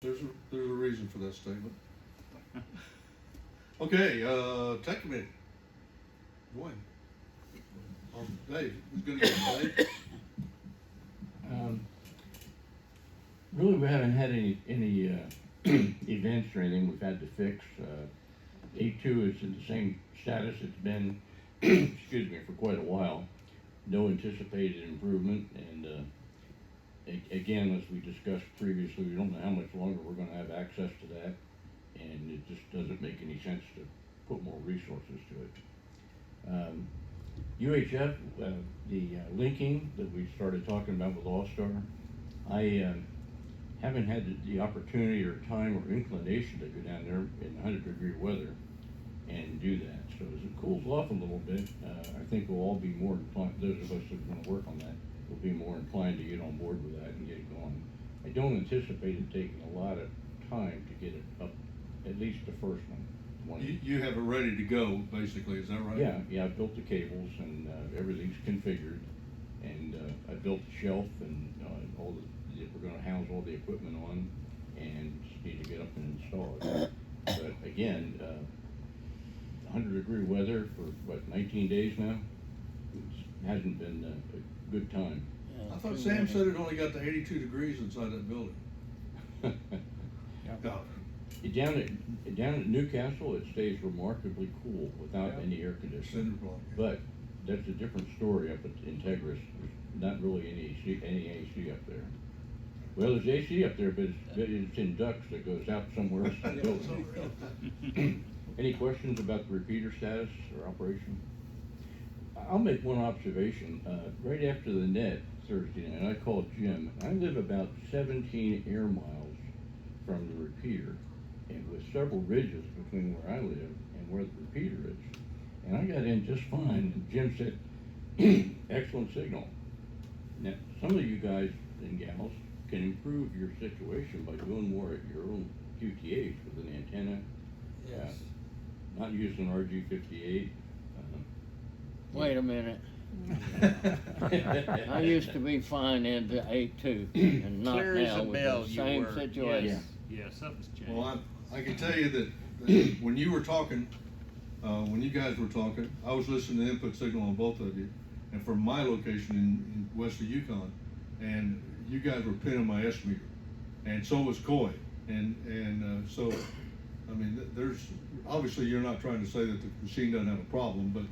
There's a reason for that statement. Okay, tech committee. Dwayne. Or Dave, who's gonna get Dave? Um, Really, we haven't had any events or anything we've had to fix. A2 is in the same status it's been, excuse me, for quite a while. No anticipated improvement, and again, as we discussed previously, we don't know how much longer we're going to have access to that, and it just doesn't make any sense to put more resources to it. UHF, the linking that we started talking about with All-Star, I haven't had the opportunity or time or inclination to go down there in 100-degree weather and do that. So as it cools off a little bit, I think we'll all be more inclined, those of us that are going to work on that, will be more inclined to get on board with that and get it going. I don't anticipate it taking a lot of time to get it up, at least the first one. You have it ready to go, basically, is that right? Yeah, I built the cables and everything's configured, and I built the shelf and all we're going to house all the equipment on, and just need to get up and install it. But again, 100-degree weather for what, 19 days now? It hasn't been a good time. I thought Sam said it only got to 82 degrees inside that building. Yeah. Down at Newcastle, it stays remarkably cool without any air conditioning. Cinder block. But that's a different story up at Integris. There's not really any AC up there. Well, there's AC up there, but it's in ducts that goes out somewhere else in the building. Any questions about the repeater status or operation? I'll make one observation. Right after the net Thursday night, I called Jim. I live about 17 air miles from the repeater, and with several ridges between where I live and where the repeater is. And I got in just fine, and Jim said, excellent signal. Now, some of you guys and gals can improve your situation by doing more at your own QTH with an antenna. Yes. Not using RG58. Wait a minute. I used to be fine in the A2 and not Clear as now a with bell the you same were. situation. Yeah, something's changed. Well, I can tell you that when you were talking, when you guys were talking, I was listening to input signal on both of you, and from my location in west of Yukon, and you guys were pinning my S meter, and so was Coy, and so, I mean, there's obviously you're not trying to say that the machine doesn't have a problem, but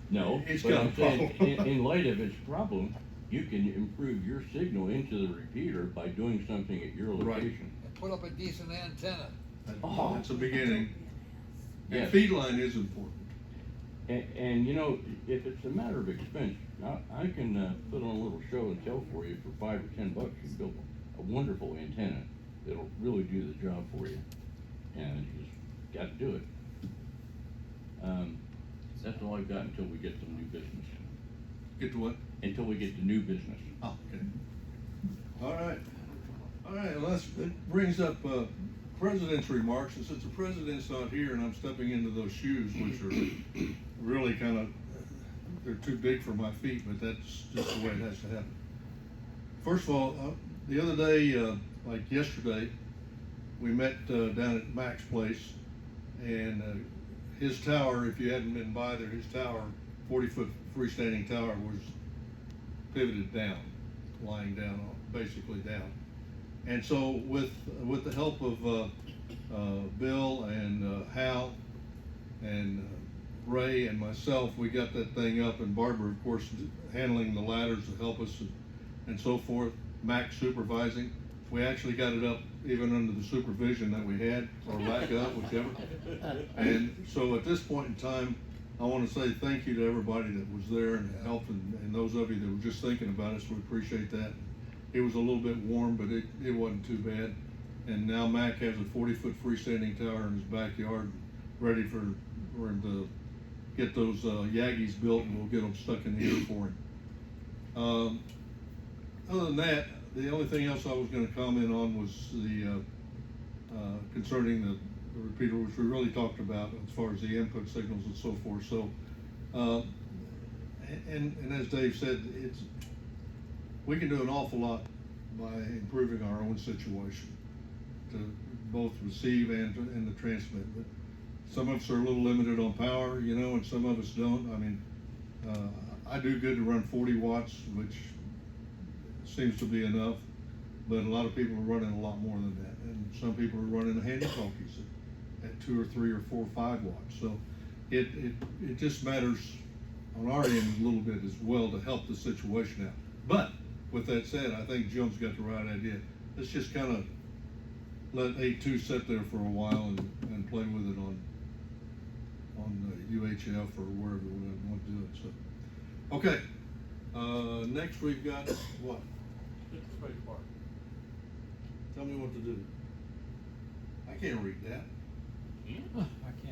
No, it's but got a I'm saying, problem. in light of its problem, you can improve your signal into the repeater by doing something at your Right. location. And put up a decent antenna. Oh. That's a beginning. And Yes. feed line is important. And you know, if it's a matter of expense, I can put on a little show and tell for you for $5 or $10. You can build a wonderful antenna that'll really do the job for you, and you just got to do it. That's all I've got until we get some new business. Get to what? Until we get the new business. Oh, okay. All right. All right, well, that brings up president's remarks, and since the president's not here and I'm stepping into those shoes, which are really kind of, they're too big for my feet, but that's just the way it has to happen. First of all, the other day, like yesterday, we met down at Mac's place, and his tower, if you hadn't been by there, his tower, 40-foot freestanding tower, was pivoted down, lying down, basically down. And so with the help of Bill and Hal and Ray and myself, we got that thing up, and Barbara, of course, handling the ladders to help us and so forth, Mac supervising. We actually got it up even under the supervision that we had, or lack of, whichever. And so at this point in time, I want to say thank you to everybody that was there and helped, and those of you that were just thinking about us, we appreciate that. It was a little bit warm, but it wasn't too bad. And now Mac has a 40-foot freestanding tower in his backyard, ready for him to get those Yaggies built, and we'll get them stuck in the air for him. Other than that, the only thing else I was going to comment on was the concerning the repeater, which we really talked about as far as the input signals and so forth. So, and as Dave said, we can do an awful lot by improving our own situation to both receive and the transmit. But some of us are a little limited on power, you know, and some of us don't. I mean, I do good to run 40 watts, which seems to be enough, but a lot of people are running a lot more than that. And some people are running the handy talkies at 2 or 3 or 4 or 5 watts. So it just matters on our end a little bit as well to help the situation out. But with that said, I think Jim's got the right idea. Let's just kind of let 8.2 sit there for a while and play with it on UHF or wherever we want to do it. So, okay. Next we've got what? Tell me what to do. I can't read that. I can't